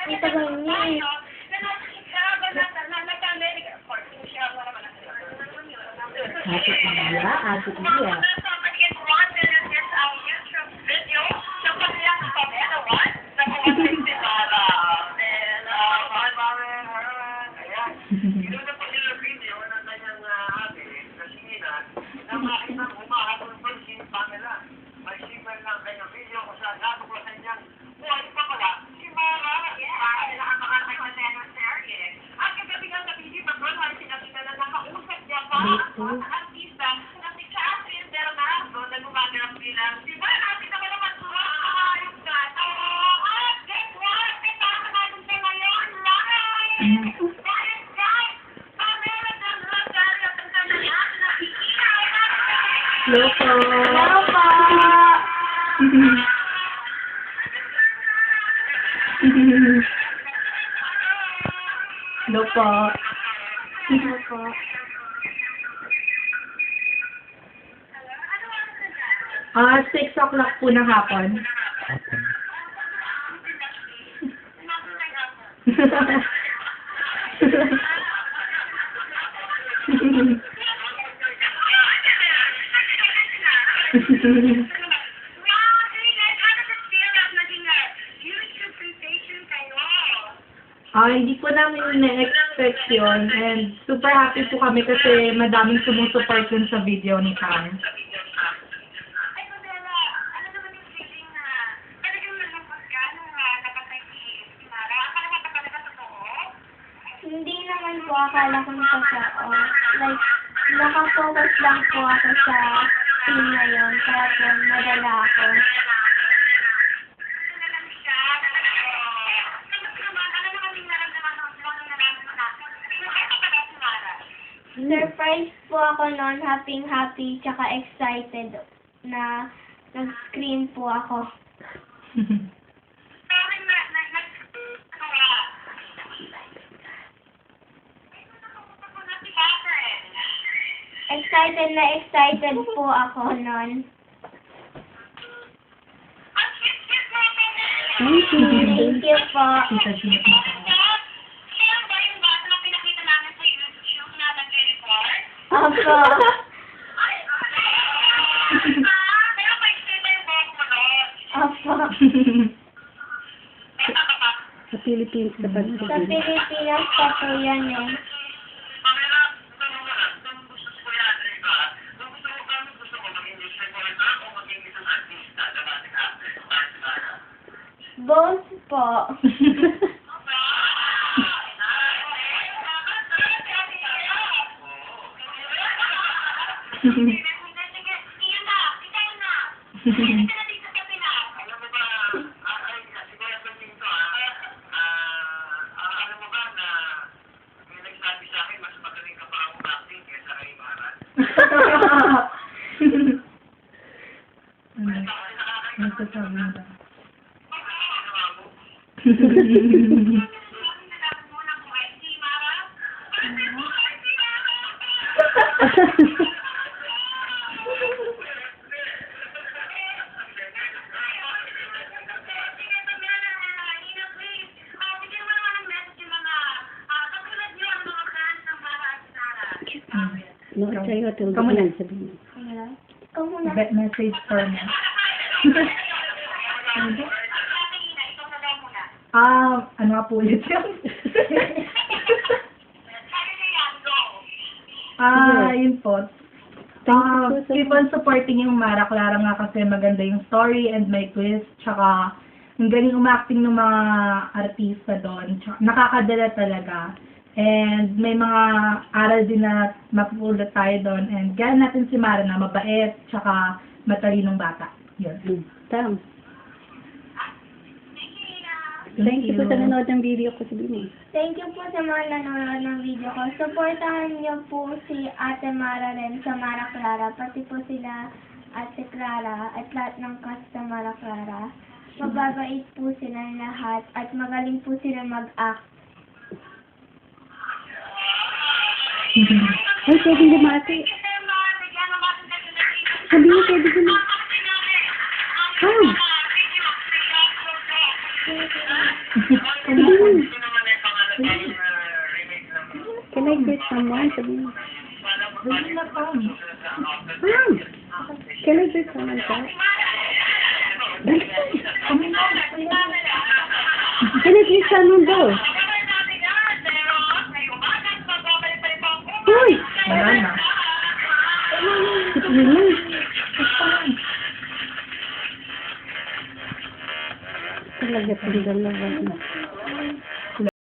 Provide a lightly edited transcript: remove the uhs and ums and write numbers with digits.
Ito ba niya? Asik dia, asik dia. Loko. Hello po. Hello po. Hello po. Ah, 6 o'clock po ng hapon. Hindi po namin na-expect yun. And super happy po kami kasi madaming sumusupport dun sa video ni Cam. Hindi naman po akala ko na totoo. Like, nakafocus lang po ako sa scene na yun. Kaya po, madala ako. Surprise po ako noon. Happy, tsaka excited na nag-scream po ako. Excited po ako noon. Thank you. Thank you po. Opo. Opo. Sa Philippines na ba? Sa Pilipinas pa po yan eh. Both po. No, sa'yo, tulog Kamu na na. sabihin. Ikaw muna. Message for me. Ano nga po ulit yun? Yun po. Keep on supporting yung Mara Clara nga kasi maganda yung story and may twist. Tsaka, ang galing umacting ng mga artista doon. Tsaka, nakakadala talaga. And may mga aral din na mapupulot tayo doon. And gano'n natin si Mara na mabait, tsaka matalinong bata. Yun. Tama. Thank you po sa nanood ng video ko, sabihin mo. Thank you po sa mga nanonood ng video ko. Supportahan niyo po si Ate Mara rin sa Mara Clara. Pati po sila Ate Clara at lahat ng cast sa Mara Clara. Mababait po sila lahat at magaling po sila mag-act. Ay, pwede lumati. Sabi mo, pwede lumati. Ah! Sabihin. Can I greet someone? Sabihin. Dali na, Pam. Pam! Can I greet someone, sir? Dali. Kami na. Can I greet someone daw? Uy! Wala na. Sabihin na. Talaga itong dalawa na.